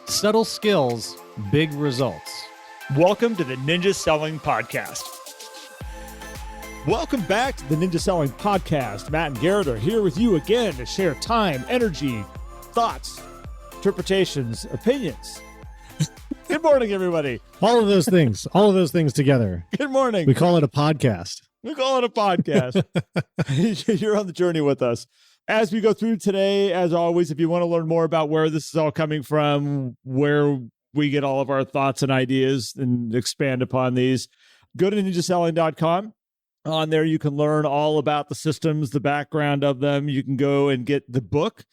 Subtle skills, big results. Welcome to the Ninja Selling Podcast. Welcome back to the Ninja Selling Podcast. Matt and Garrett are here with you again to share time, energy, thoughts, interpretations, opinions. Good morning, everybody. All of those things together. Good morning. We call it a podcast. You're on the journey with us. As we go through today, as always, if you want to learn more about where this is all coming from, where we get all of our thoughts and ideas and expand upon these, go to ninjaselling.com. On there, you can learn all about the systems, the background of them. You can go and get the book,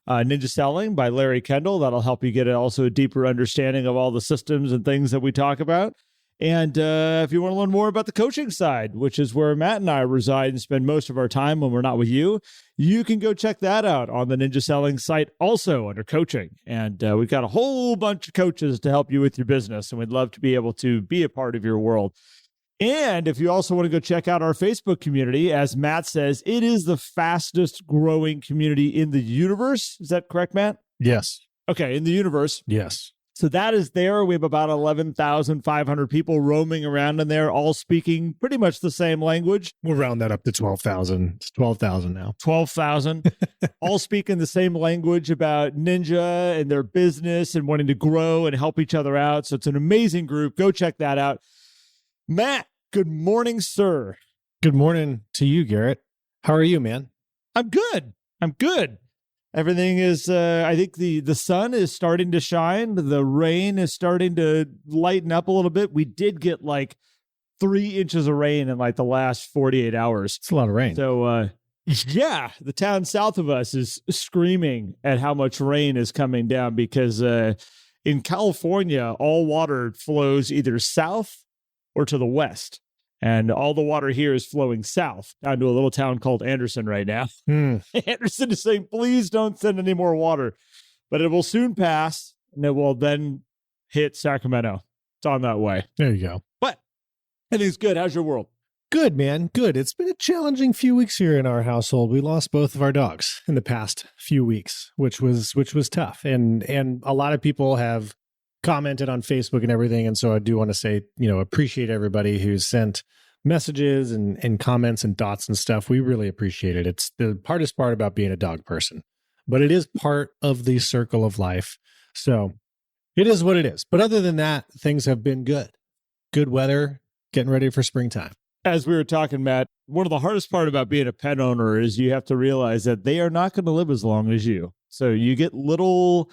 Ninja Selling by Larry Kendall. That'll help you get also a deeper understanding of all the systems and things that we talk about. And if you want to learn more about the coaching side, which is where Matt and I reside and spend most of our time when we're not with you, you can go check that out on the Ninja Selling site also under coaching. And we've got a whole bunch of coaches to help you with your business, and we'd love to be able to be a part of your world. And if you also want to go check out our Facebook community, as Matt says, it is the fastest growing community in the universe. Is that correct, Matt? Yes. Okay, in the universe. Yes. So that is there. We have about 11,500 people roaming around in there, all speaking pretty much the same language. We'll round that up to 12,000. It's 12,000 now. 12,000, all speaking the same language about Ninja and their business and wanting to grow and help each other out. So it's an amazing group. Go check that out. Matt, good morning, sir. Good morning to you, Garrett. How are you, man? I'm good. Everything is, I think the sun is starting to shine. The rain is starting to lighten up a little bit. We did get like 3 inches of rain in like the last 48 hours. It's a lot of rain. So, yeah, the town south of us is screaming at how much rain is coming down because in California, all water flows either south or to the west. And all the water here is flowing south down to a little town called Anderson right now. Anderson is saying, please don't send any more water. But it will soon pass, and it will then hit Sacramento. It's on that way. There you go. But everything's good. How's your world? Good, man. Good. It's been a challenging few weeks here in our household. We lost both of our dogs in the past few weeks, which was tough. And a lot of people have commented on Facebook and everything. And so I do want to say, appreciate everybody who's sent messages and comments and thoughts and stuff. We really appreciate it. It's the hardest part about being a dog person, but it is part of the circle of life. So it is what it is. But other than that, things have been good. Good weather, getting ready for springtime. As we were talking, Matt, one of the hardest part about being a pet owner is you have to realize that they are not going to live as long as you. So you get little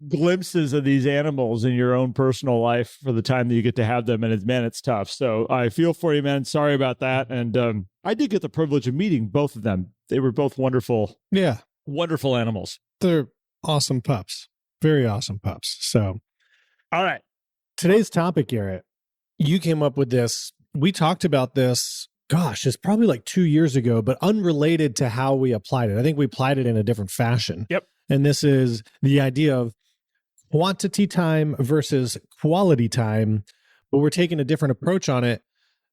glimpses of these animals in your own personal life for the time that you get to have them. And it's tough. So I feel for you, man. Sorry about that. And I did get the privilege of meeting both of them. They were both wonderful. Yeah. Wonderful animals. They're awesome pups. Very awesome pups. So, all right. Today's topic, Garrett, you came up with this. We talked about this, it's probably like 2 years ago, but unrelated to how we applied it. I think we applied it in a different fashion. Yep. And this is the idea of quantity time versus quality time, but we're taking a different approach on it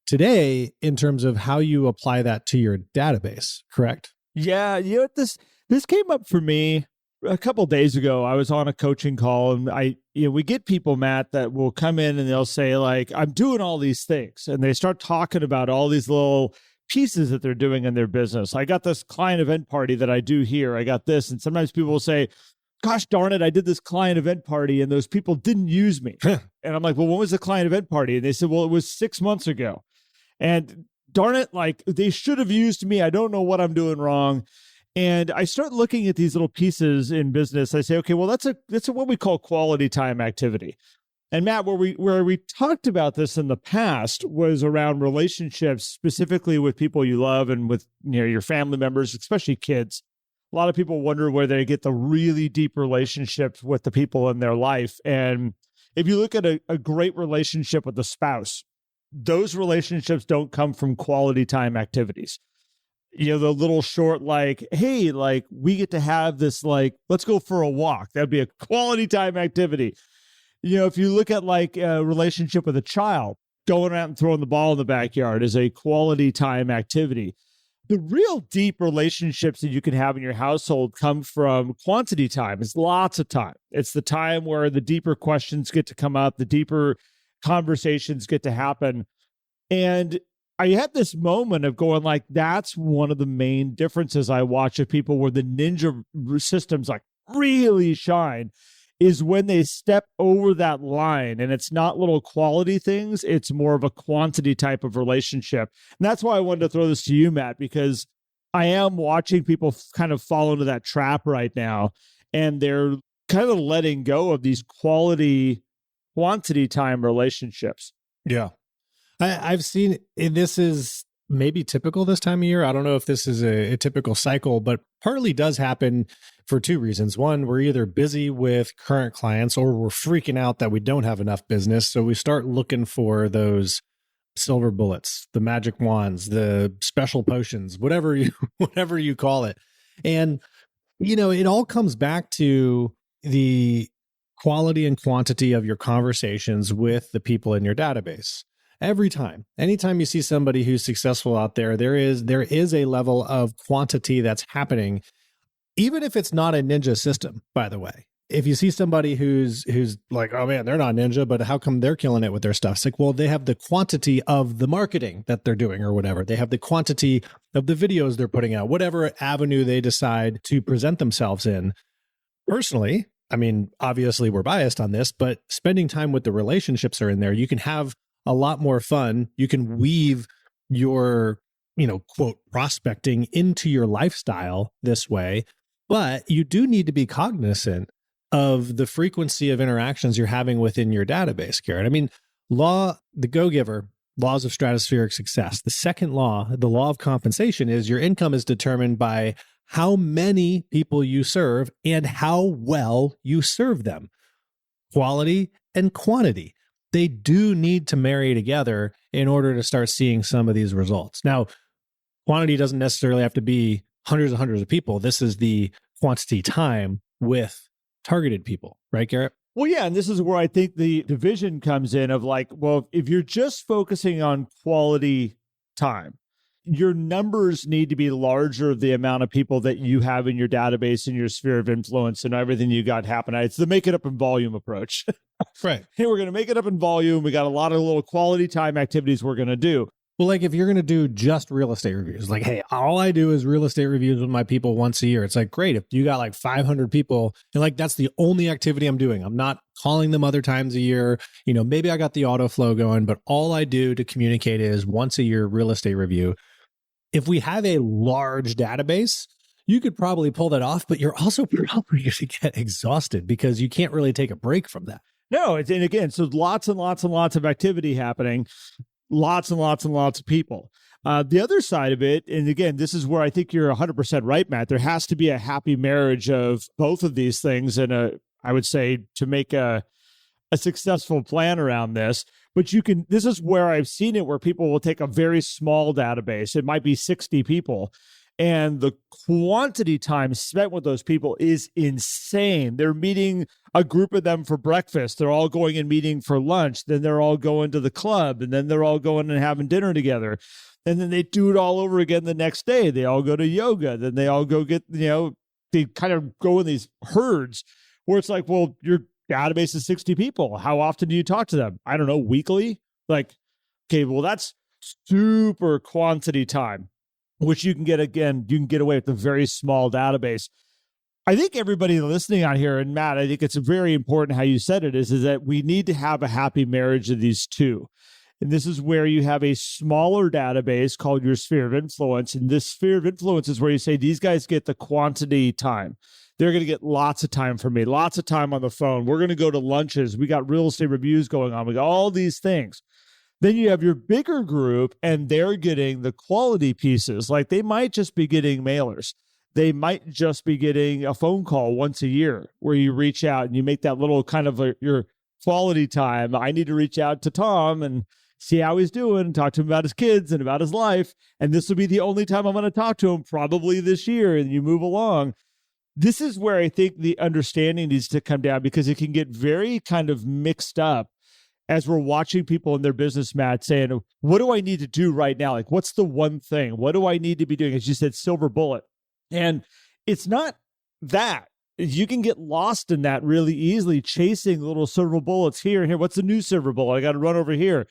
today in terms of how you apply that to your database, correct? Yeah, this came up for me a couple of days ago. I was on a coaching call, and we get people, Matt, that will come in and they'll say like, I'm doing all these things, and they start talking about all these little pieces that they're doing in their business. I got this client event party that I do here. I got this. And sometimes people will say, gosh darn it, I did this client event party and those people didn't use me. And I'm like, well, when was the client event party? And they said, well, it was 6 months ago. And darn it, like they should have used me. I don't know what I'm doing wrong. And I start looking at these little pieces in business. I say, okay, well, that's what we call quality time activity. And Matt, where we talked about this in the past was around relationships, specifically with people you love and with your family members, especially kids. A lot of people wonder where they get the really deep relationships with the people in their life. And if you look at a great relationship with a spouse, those relationships don't come from quality time activities. The little short, like, hey, like we get to have this, like, let's go for a walk. That'd be a quality time activity. If you look at like a relationship with a child, going out and throwing the ball in the backyard is a quality time activity. The real deep relationships that you can have in your household come from quantity time. It's lots of time. It's the time where the deeper questions get to come up, the deeper conversations get to happen. And I had this moment of going like, that's one of the main differences I watch of people where the ninja systems like really shine is when they step over that line, and it's not little quality things. It's more of a quantity type of relationship. And that's why I wanted to throw this to you, Matt, because I am watching people kind of fall into that trap right now, and they're kind of letting go of these quantity time relationships. Yeah. I've seen, this is maybe typical this time of year. I don't know if this is a typical cycle, but partly does happen for two reasons. One, we're either busy with current clients or we're freaking out that we don't have enough business. So we start looking for those silver bullets, the magic wands, the special potions, whatever you call it. And, it all comes back to the quality and quantity of your conversations with the people in your database. Every time, anytime you see somebody who's successful out there, there is a level of quantity that's happening, even if it's not a ninja system, by the way. If you see somebody who's like, oh man, they're not ninja, but how come they're killing it with their stuff? It's like, well, they have the quantity of the marketing that they're doing or whatever. They have the quantity of the videos they're putting out, whatever avenue they decide to present themselves in. Personally, I mean, obviously we're biased on this, but spending time with the relationships are in there. You can have a lot more fun. You can weave your, quote, prospecting into your lifestyle this way, but you do need to be cognizant of the frequency of interactions you're having within your database, Garrett. I mean, the Go-Giver, laws of stratospheric success. The second law, the law of compensation, is your income is determined by how many people you serve and how well you serve them. Quality and quantity. They do need to marry together in order to start seeing some of these results. Now, quantity doesn't necessarily have to be hundreds and hundreds of people. This is the quantity time with targeted people, right, Garrett? Well, yeah, and this is where I think the division comes in of like, well, if you're just focusing on quality time, your numbers need to be larger of the amount of people that you have in your database and your sphere of influence and everything you got happening. It's the make it up in volume approach. Right. Hey, we're going to make it up in volume. We got a lot of little quality time activities we're going to do. Well, like if you're going to do just real estate reviews, like, hey, all I do is real estate reviews with my people once a year. It's like, great. If you got like 500 people and like, that's the only activity I'm doing. I'm not calling them other times a year. Maybe I got the auto flow going, but all I do to communicate is once a year real estate review. If we have a large database, you could probably pull that off, but you're also probably going to get exhausted because you can't really take a break from that. No, and again, so lots and lots and lots of activity happening, lots and lots and lots of people. The other side of it, and again, this is where I think you're 100% right, Matt. There has to be a happy marriage of both of these things, and I would say to make a successful plan around this. But this is where I've seen it, where people will take a very small database. It might be 60 people. And the quantity time spent with those people is insane. They're meeting a group of them for breakfast. They're all going and meeting for lunch. Then they're all going to the club. And then they're all going and having dinner together. And then they do it all over again the next day. They all go to yoga. Then they all go get, they kind of go in these herds where it's like, well, your database is 60 people. How often do you talk to them? I don't know, weekly? Like, okay, well, that's super quantity time, which you can get away with a very small database. I think everybody listening on here, and Matt, I think it's very important how you said it, is that we need to have a happy marriage of these two. And this is where you have a smaller database called your sphere of influence. And this sphere of influence is where you say, these guys get the quantity time. They're going to get lots of time from me, lots of time on the phone. We're going to go to lunches. We got real estate reviews going on. We got all these things. Then you have your bigger group, and they're getting the quality pieces. Like they might just be getting mailers. They might just be getting a phone call once a year where you reach out and you make that little kind of your quality time. I need to reach out to Tom and see how he's doing, talk to him about his kids and about his life. And this will be the only time I'm going to talk to him probably this year. And you move along. This is where I think the understanding needs to come down, because it can get very kind of mixed up. as we're watching people in their business, Matt, saying, what do I need to do right now? Like, what's the one thing? What do I need to be doing? As you said, silver bullet. And it's not that. You can get lost in that really easily, chasing little silver bullets here and here. What's the new silver bullet? I got to run over here.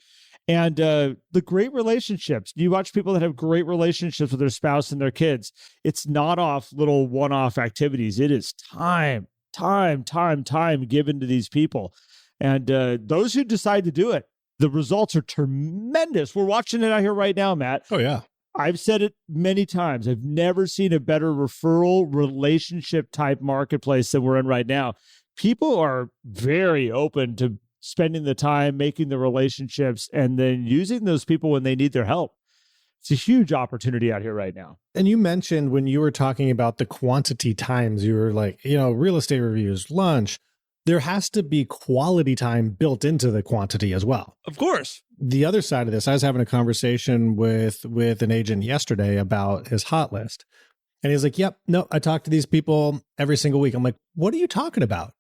And the great relationships. You watch people that have great relationships with their spouse and their kids. It's not off little one-off activities. It is time given to these people. And those who decide to do it, the results are tremendous. We're watching it out here right now, Matt. Oh, yeah. I've said it many times. I've never seen a better referral relationship type marketplace than we're in right now. People are very open to spending the time, making the relationships, and then using those people when they need their help. It's a huge opportunity out here right now. And you mentioned when you were talking about the quantity times, you were like, real estate reviews, lunch, there has to be quality time built into the quantity as well. Of course. The other side of this, I was having a conversation with an agent yesterday about his hot list. And he's like, yep, no, I talk to these people every single week. I'm like, what are you talking about?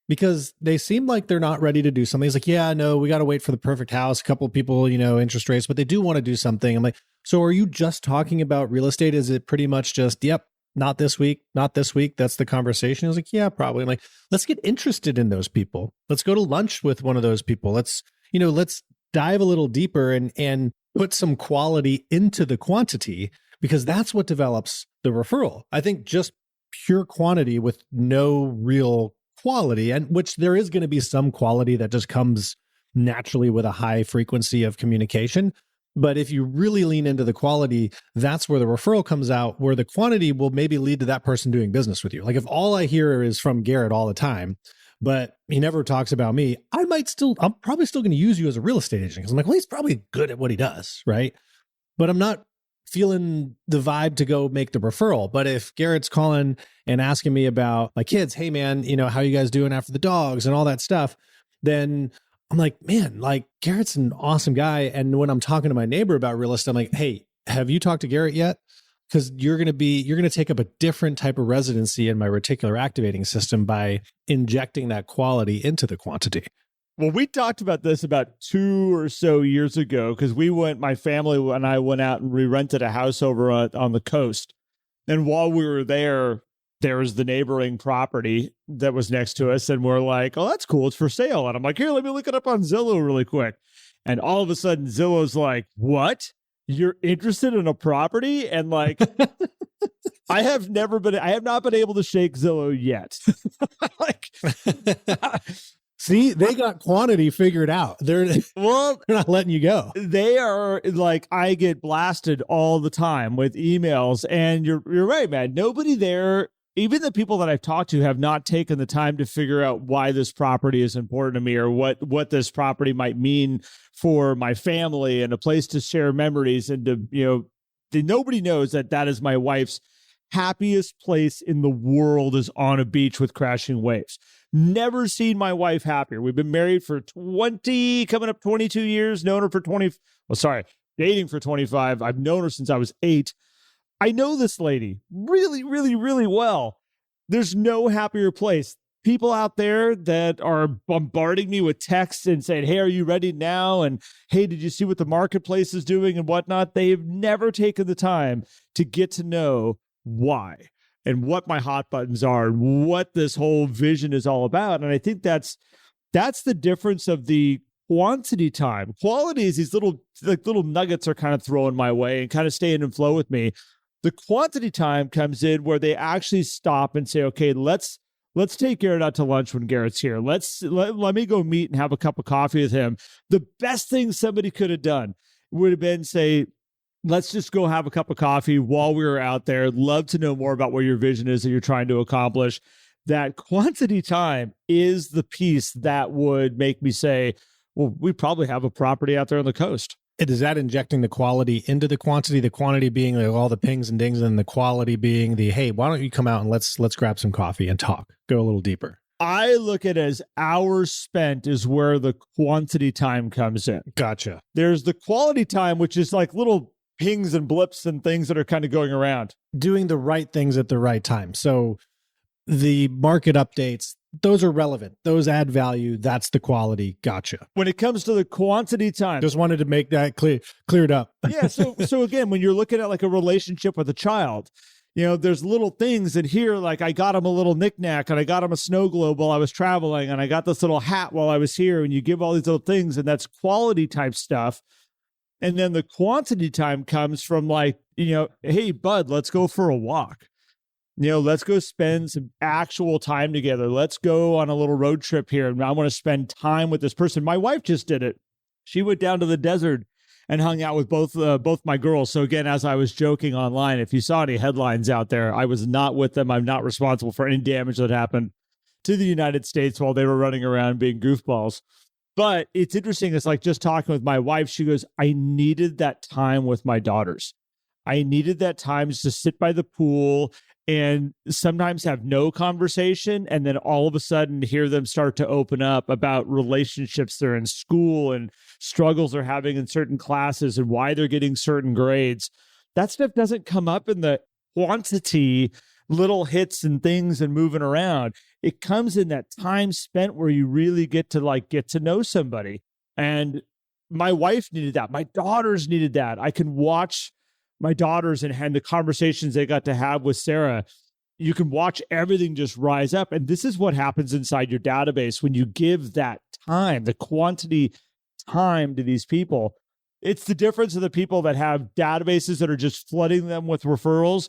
Because they seem like they're not ready to do something. He's like, yeah, no, we got to wait for the perfect house. A couple of people, interest rates, but they do want to do something. I'm like, so are you just talking about real estate? Is it pretty much just, yep, not this week, not this week? That's the conversation. I was like, yeah, probably. I'm like, let's get interested in those people. Let's go to lunch with one of those people. Let's dive a little deeper and put some quality into the quantity, because that's what develops the referral. I think just pure quantity with no real quality, and which there is going to be some quality that just comes naturally with a high frequency of communication. But if you really lean into the quality, that's where the referral comes out, where the quantity will maybe lead to that person doing business with you. Like if all I hear is from Garrett all the time, but he never talks about me, I'm probably still going to use you as a real estate agent. Because I'm like, well, he's probably good at what he does, right? But I'm not feeling the vibe to go make the referral. But if Garrett's calling and asking me about my kids, hey man, how you guys doing after the dogs and all that stuff, then I'm like, man, like Garrett's an awesome guy. And when I'm talking to my neighbor about real estate, I'm like, hey, have you talked to Garrett yet? Because you're going to take up a different type of residency in my reticular activating system by injecting that quality into the quantity. Well, we talked about this about 2 or so years ago, because my family and I went out and we rented a house over on the coast. And while we were there was the neighboring property that was next to us. And we're like, oh, that's cool. It's for sale. And I'm like, here, let me look it up on Zillow really quick. And all of a sudden Zillow's like, what? You're interested in a property? And like, I have not been able to shake Zillow yet. Like, see, they got quantity figured out. They're not letting you go. They are like, I get blasted all the time with emails, and you're right, man. Nobody there, even the people that I've talked to, have not taken the time to figure out why this property is important to me, or what this property might mean for my family and a place to share memories. And nobody knows that is my wife's happiest place in the world, is on a beach with crashing waves. Never seen my wife happier. We've been married for coming up 22 years, known her for dating for 25. I've known her since I was 8. I know this lady really, really, really well. There's no happier place. People out there that are bombarding me with texts and saying, hey, are you ready now? And hey, did you see what the marketplace is doing and whatnot? They've never taken the time to get to know why and what my hot buttons are and what this whole vision is all about. And I think that's the difference of the quantity time. Quality is these little nuggets are kind of thrown my way and kind of staying in flow with me. The quantity time comes in where they actually stop and say, okay, let's take Garrett out to lunch when Garrett's here. Let me go meet and have a cup of coffee with him. The best thing somebody could have done would have been say, let's just go have a cup of coffee while we were out there. Love to know more about what your vision is that you're trying to accomplish. That quantity time is the piece that would make me say, well, we probably have a property out there on the coast. Is that injecting the quality into the quantity being like all the pings and dings, and the quality being the, hey, why don't you come out and let's grab some coffee and talk, go a little deeper? I look at it as hours spent is where the quantity time comes in. Gotcha. There's the quality time, which is like little pings and blips and things that are kind of going around. Doing the right things at the right time. So the market updates, those are relevant. Those add value. That's the quality. Gotcha. When it comes to the quantity time, Just wanted to make that cleared up. yeah. So again, when you're looking at like a relationship with a child, there's little things in here, like I got him a little knickknack and I got him a snow globe while I was traveling and I got this little hat while I was here, and you give all these little things, and that's quality type stuff. And then the quantity time comes from like, hey, bud, let's go for a walk. Let's go spend some actual time together. Let's go on a little road trip here. And I want to spend time with this person. My wife just did it. She went down to the desert and hung out with both my girls. So again, as I was joking online, if you saw any headlines out there, I was not with them. I'm not responsible for any damage that happened to the United States while they were running around being goofballs. But it's interesting. It's like just talking with my wife. She goes, I needed that time with my daughters. I needed that time just to sit by the pool and sometimes have no conversation, and then all of a sudden hear them start to open up about relationships they're in school and struggles they're having in certain classes and why they're getting certain grades. That stuff doesn't come up in the quantity, little hits and things and moving around. It comes in that time spent where you really get to know somebody. And my wife needed that. My daughters needed that. I can watch my daughters and the conversations they got to have with Sarah. You can watch everything just rise up. And this is what happens inside your database when you give that time, the quantity time to these people. It's the difference of the people that have databases that are just flooding them with referrals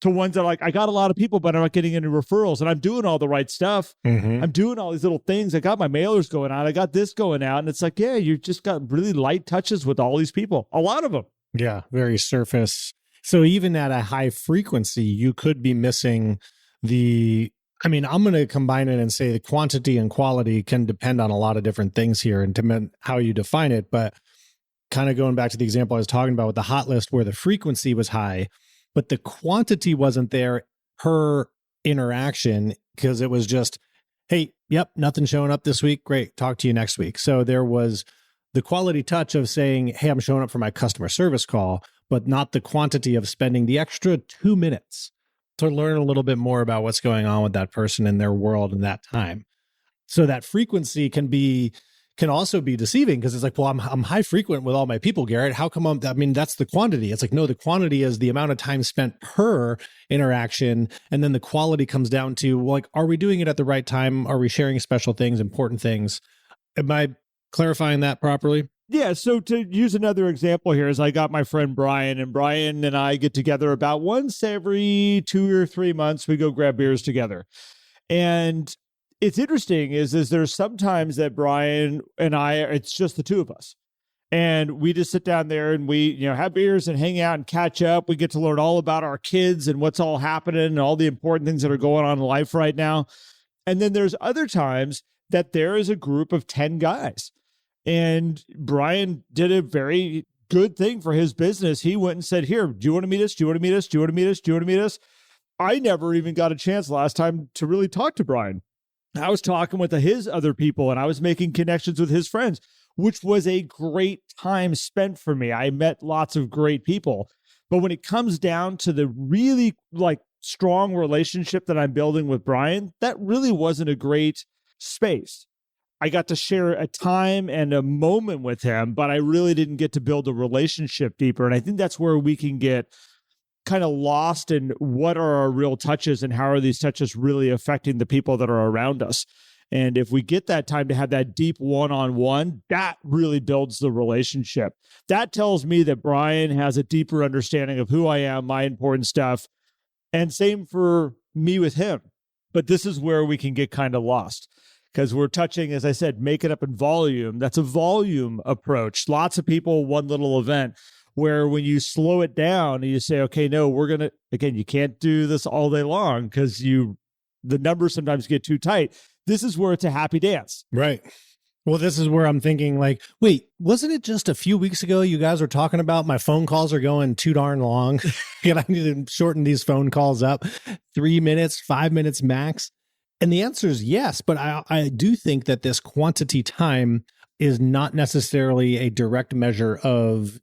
to ones that are like, I got a lot of people, but I'm not getting any referrals, and I'm doing all the right stuff. Mm-hmm. I'm doing all these little things. I got my mailers going out. I got this going out. And it's like, yeah, you just got really light touches with all these people, a lot of them. Yeah, very surface. So even at a high frequency, you could be missing I'm going to combine it and say the quantity and quality can depend on a lot of different things here and how you define it. But kind of going back to the example I was talking about with the hot list where the frequency was high, but the quantity wasn't there per interaction because it was just, hey, yep, nothing showing up this week. Great. Talk to you next week. So there was the quality touch of saying, hey, I'm showing up for my customer service call, but not the quantity of spending the extra 2 minutes to learn a little bit more about what's going on with that person in their world in that time. So that frequency can also be deceiving because it's like, well, I'm high frequent with all my people, Garrett. How come that's the quantity. It's like, no, the quantity is the amount of time spent per interaction. And then the quality comes down to, like, are we doing it at the right time? Are we sharing special things, important things? Am I clarifying that properly? Yeah. So to use another example here is I got my friend Brian, and Brian and I get together about once every 2 or 3 months. We go grab beers together. And it's interesting is there's sometimes that Brian and I, it's just the two of us. And we just sit down there and we, have beers and hang out and catch up. We get to learn all about our kids and what's all happening and all the important things that are going on in life right now. And then there's other times that there is a group of 10 guys. And Brian did a very good thing for his business. He went and said, here, do you want to meet us? Do you want to meet us? Do you want to meet us? Do you want to meet us? I never even got a chance last time to really talk to Brian. I was talking with his other people and I was making connections with his friends, which was a great time spent for me. I met lots of great people. But when it comes down to the really strong relationship that I'm building with Brian, that really wasn't a great space. I got to share a time and a moment with him, but I really didn't get to build a relationship deeper. And I think that's where we can get kind of lost in what are our real touches and how are these touches really affecting the people that are around us. And if we get that time to have that deep one-on-one, that really builds the relationship. That tells me that Brian has a deeper understanding of who I am, my important stuff, and same for me with him. But this is where we can get kind of lost because we're touching, as I said, make it up in volume. That's a volume approach. Lots of people, one little event. Where when you slow it down and you say, okay, no, we're going to, again, you can't do this all day long because the numbers sometimes get too tight. This is where it's a happy dance. Right. Well, this is where I'm thinking wait, wasn't it just a few weeks ago you guys were talking about my phone calls are going too darn long and I need to shorten these phone calls up 3 minutes, 5 minutes max? And the answer is yes, but I do think that this quantity time is not necessarily a direct measure of,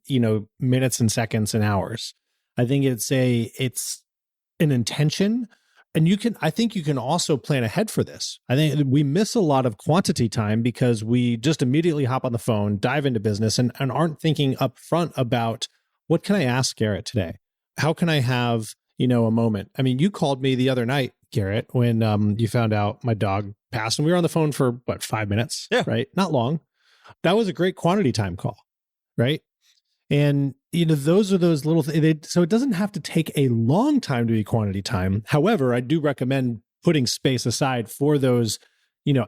minutes and seconds and hours. I think it's an intention And I think you can also plan ahead for this. I think we miss a lot of quantity time because we just immediately hop on the phone, dive into business, and aren't thinking up front about what can I ask Garrett today? How can I have, a moment? I mean, you called me the other night, Garrett, when you found out my dog passed, and we were on the phone for 5 minutes, right? Not long. That was a great quantity time call, right? And, those are those little things. So it doesn't have to take a long time to be quantity time. However, I do recommend putting space aside for those,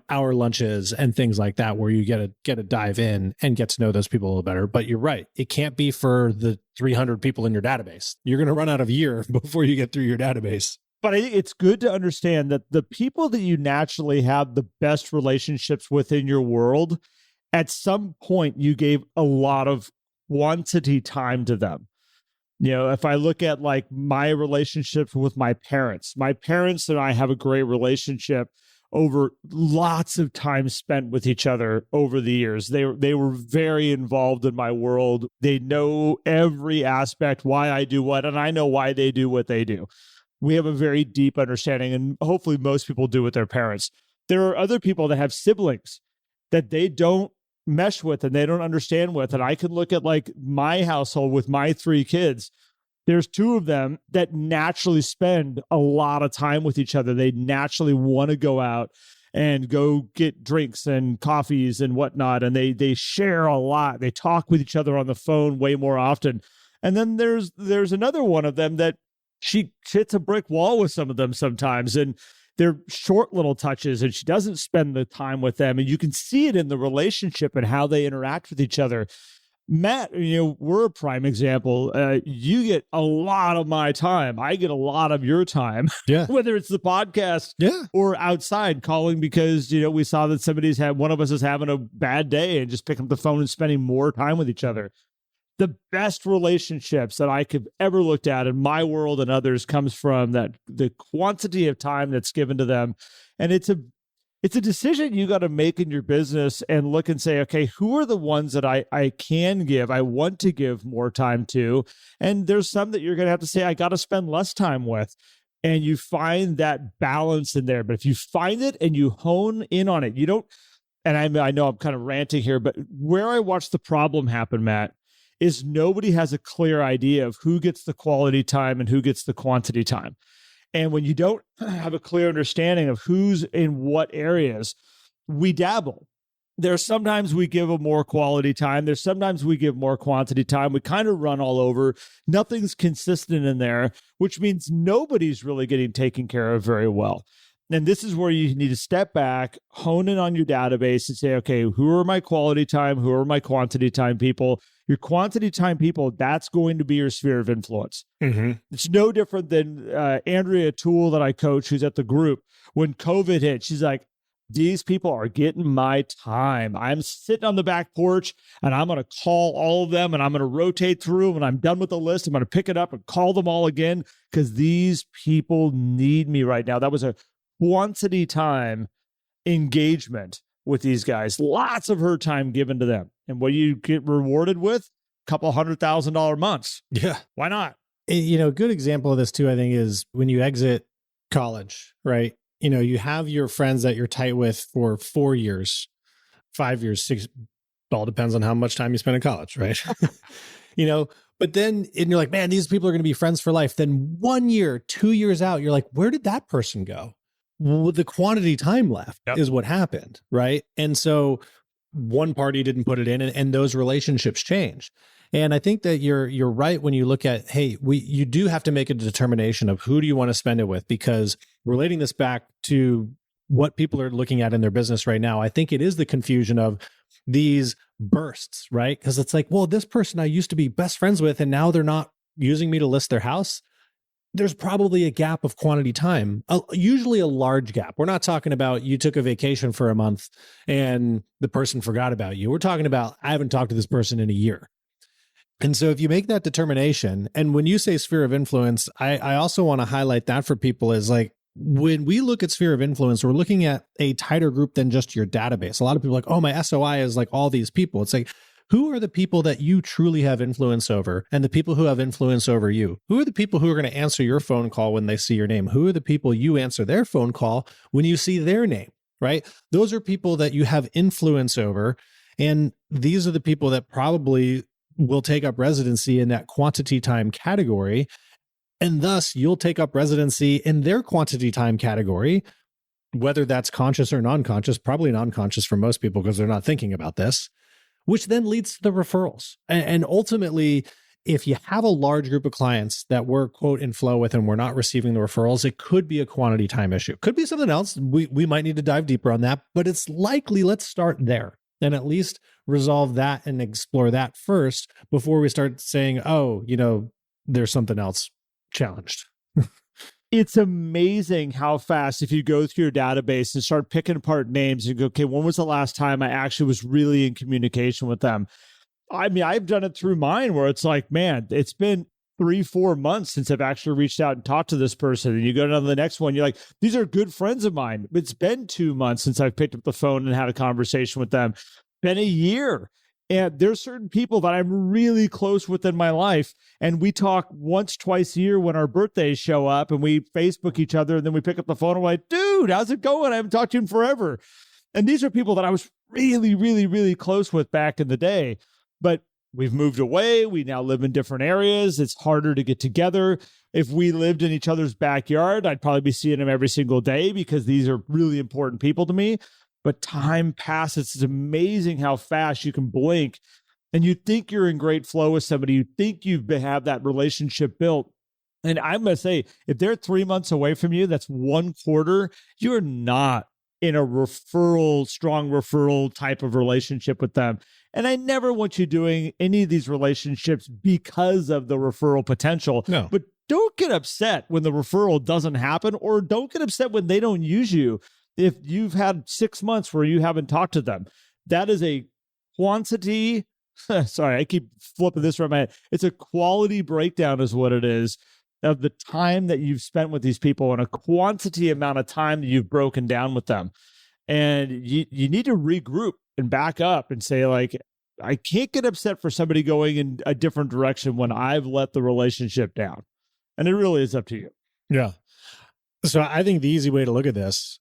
hour lunches and things like that, where you get to dive in and get to know those people a little better. But you're right. It can't be for the 300 people in your database. You're going to run out of year before you get through your database. But I think it's good to understand that the people that you naturally have the best relationships within your world, at some point you gave a lot of quantity time to them. If I look at like my relationships with my parents and I have a great relationship over lots of time spent with each other over the years. They were very involved in my world. They know every aspect, why I do what, and I know why they do what they do. We have a very deep understanding, and hopefully most people do with their parents. There are other people that have siblings that they don't mesh with and they don't understand with. And I can look at like my household with my 3 kids. There's 2 of them that naturally spend a lot of time with each other. They naturally want to go out and go get drinks and coffees and whatnot. And they share a lot. They talk with each other on the phone way more often. And then there's another one of them that she hits a brick wall with some of them sometimes. And they're short little touches, and she doesn't spend the time with them. And you can see it in the relationship and how they interact with each other. Matt, we're a prime example. You get a lot of my time. I get a lot of your time, whether it's the podcast or outside calling because, we saw that one of us is having a bad day and just picking up the phone and spending more time with each other. The best relationships that I could ever looked at in my world and others comes from the quantity of time that's given to them. And it's a decision you got to make in your business and look and say, okay, who are the ones that I want to give more time to? And there's some that you're going to have to say, I got to spend less time with. And you find that balance in there. But if you find it and you hone in on it, you don't, and I know I'm kind of ranting here, but where I watch the problem happen, Matt, is nobody has a clear idea of who gets the quality time and who gets the quantity time. And when you don't have a clear understanding of who's in what areas, we dabble. There's sometimes we give a more quality time. There's sometimes we give more quantity time. We kind of run all over. Nothing's consistent in there, which means nobody's really getting taken care of very well. And this is where you need to step back, hone in on your database and say, okay, who are my quality time? Who are my quantity time people? Your quantity time people, that's going to be your sphere of influence. Mm-hmm. It's no different than Andrea Toole that I coach, who's at the group. When COVID hit, she's like, these people are getting my time. I'm sitting on the back porch and I'm going to call all of them and I'm going to rotate through. When I'm done with the list, I'm going to pick it up and call them all again because these people need me right now. That was a quantity time engagement with these guys. Lots of her time given to them. And what you get rewarded with? A couple $100,000 months. Yeah. Why not? A good example of this too, I think, is when you exit college, right? You have your friends that you're tight with for 4 years, 5 years, 6, it all depends on how much time you spend in college, right? But then, and you're like, man, these people are going to be friends for life. Then 1 year, 2 years out, you're like, where did that person go? Well, the quantity time left is what happened, right? And so one party didn't put it in, and those relationships change. And I think that you're right when you look at, hey, you do have to make a determination of who do you want to spend it with, because relating this back to what people are looking at in their business right now, I think it is the confusion of these bursts, right? Because it's like, well, this person I used to be best friends with, and now they're not using me to list their house. There's probably a gap of quantity time, usually a large gap. We're not talking about you took a vacation for a month and the person forgot about you. We're talking about, I haven't talked to this person in a year. And so if you make that determination, and when you say sphere of influence, I also want to highlight that for people is like, when we look at sphere of influence, we're looking at a tighter group than just your database. A lot of people are like, oh, my SOI is like all these people. It's like, Who are the people that you truly have influence over and the people who have influence over you? Who are the people who are going to answer your phone call when they see your name? Who are the people you answer their phone call when you see their name, right? Those are people that you have influence over. And these are the people that probably will take up residency in that quantity time category. And thus you'll take up residency in their quantity time category, whether that's conscious or non-conscious, probably non-conscious for most people because they're not thinking about this, which then leads to the referrals. And ultimately, if you have a large group of clients that we're quote in flow with and we're not receiving the referrals, it could be a quantity time issue. Could be something else. We might need to dive deeper on that, but it's likely let's start there and at least resolve that and explore that first before we start saying, oh, there's something else challenged. It's amazing how fast, if you go through your database and start picking apart names and go, okay, when was the last time I actually was really in communication with them? I mean, I've done it through mine where it's like, man, it's been 3-4 months since I've actually reached out and talked to this person. And you go to the next one, you're like, these are good friends of mine. It's been 2 months since I've picked up the phone and had a conversation with them. Been a year. And there's certain people that I'm really close with in my life. And we talk once, twice a year when our birthdays show up and we Facebook each other. And then we pick up the phone and we're like, dude, how's it going? I haven't talked to you in forever. And these are people that I was really, really, really close with back in the day. But we've moved away. We now live in different areas. It's harder to get together. If we lived in each other's backyard, I'd probably be seeing them every single day because these are really important people to me. But time passes. It's amazing how fast you can blink. And you think you're in great flow with somebody. You think you have that relationship built. And I'm going to say, if they're 3 months away from you, that's 1 quarter, you're not in a strong referral type of relationship with them. And I never want you doing any of these relationships because of the referral potential. No. But don't get upset when the referral doesn't happen, or don't get upset when they don't use you. If you've had 6 months where you haven't talked to them, that is a quantity. Sorry, I keep flipping this around my head. It's a quality breakdown is what it is of the time that you've spent with these people and a quantity amount of time that you've broken down with them. And you need to regroup and back up and say, like, I can't get upset for somebody going in a different direction when I've let the relationship down. And it really is up to you. Yeah. So I think the easy way to look at this,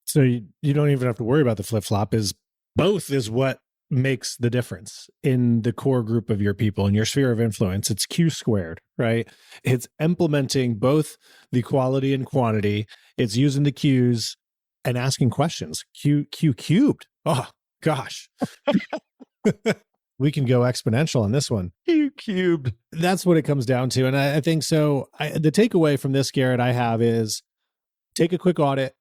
so you don't even have to worry about the flip-flop, is both is what makes the difference in the core group of your people in your sphere of influence. It's Q squared, right? It's implementing both the quality and quantity. It's using the Qs and asking questions. Q cubed. Oh, gosh. We can go exponential on this one. Q cubed. That's what it comes down to. And I think so. The takeaway from this, Garrett, I have is take a quick audit.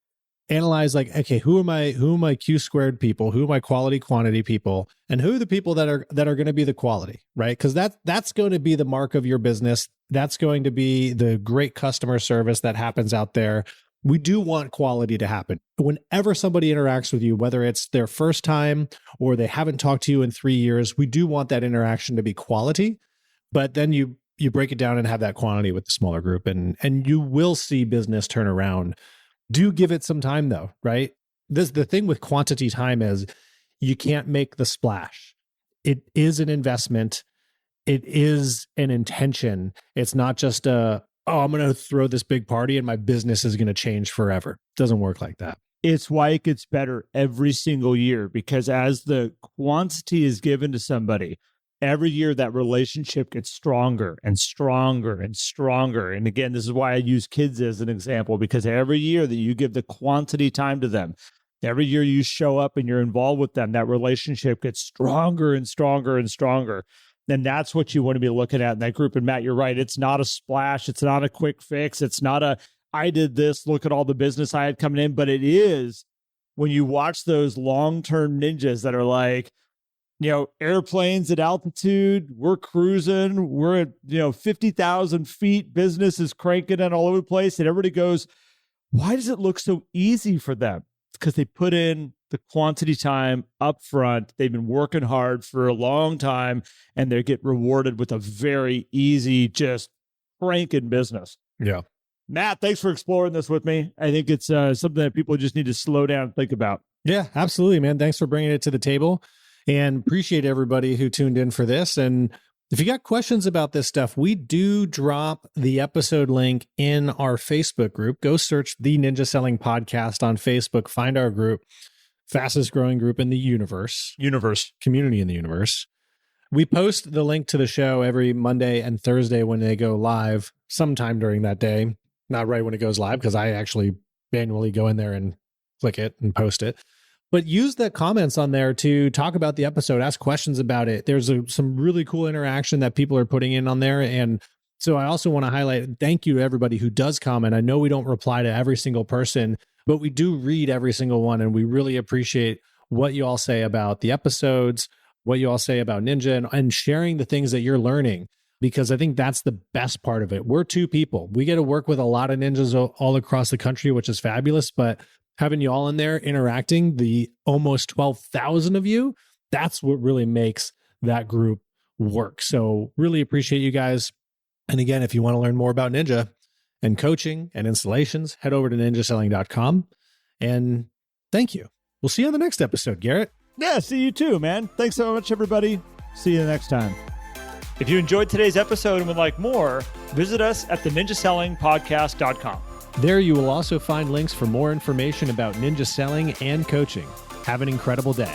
Analyze like, okay, who are my Q squared people? Who are my quality quantity people? And who are the people that are going to be the quality, right? Because that's going to be the mark of your business. That's going to be the great customer service that happens out there. We do want quality to happen. Whenever somebody interacts with you, whether it's their first time or they haven't talked to you in 3 years, we do want that interaction to be quality. But then you break it down and have that quantity with the smaller group, and you will see business turn around. Do give it some time though, right? The thing with quantity time is you can't make the splash. It is an investment. It is an intention. It's not just I'm going to throw this big party and my business is going to change forever. It doesn't work like that. It's why it gets better every single year, because as the quantity is given to somebody, every year that relationship gets stronger and stronger and stronger. And again, this is why I use kids as an example, because every year that you give the quantity time to them, every year you show up and you're involved with them, that relationship gets stronger and stronger and stronger. And that's what you want to be looking at in that group. And Matt, you're right. It's not a splash. It's not a quick fix. It's not I did this, look at all the business I had coming in. But it is when you watch those long-term ninjas that are like, airplanes at altitude, we're cruising, we're at, 50,000 feet, business is cranking in all over the place. And everybody goes, why does it look so easy for them? It's because they put in the quantity time up front. They've been working hard for a long time, and they get rewarded with a very easy, just cranking business. Yeah. Matt, thanks for exploring this with me. I think it's something that people just need to slow down and think about. Yeah, absolutely, man. Thanks for bringing it to the table. And appreciate everybody who tuned in for this. And if you got questions about this stuff, we do drop the episode link in our Facebook group. Go search the Ninja Selling Podcast on Facebook. Find our group, fastest growing group in the universe. Community in the universe. We post the link to the show every Monday and Thursday when they go live, sometime during that day. Not right when it goes live, because I actually manually go in there and click it and post it. But use the comments on there to talk about the episode, ask questions about it. There's some really cool interaction that people are putting in on there. And so I also want to highlight, thank you to everybody who does comment. I know we don't reply to every single person, but we do read every single one. And we really appreciate what you all say about the episodes, what you all say about Ninja, and sharing the things that you're learning, because I think that's the best part of it. We're two people. We get to work with a lot of ninjas all across the country, which is fabulous. But having you all in there interacting, the almost 12,000 of you, that's what really makes that group work. So really appreciate you guys. And again, if you want to learn more about Ninja and coaching and installations, head over to ninjaselling.com. And thank you. We'll see you on the next episode, Garrett. Yeah, see you too, man. Thanks so much, everybody. See you next time. If you enjoyed today's episode and would like more, visit us at theninjasellingpodcast.com. There you will also find links for more information about ninja selling and coaching. Have an incredible day.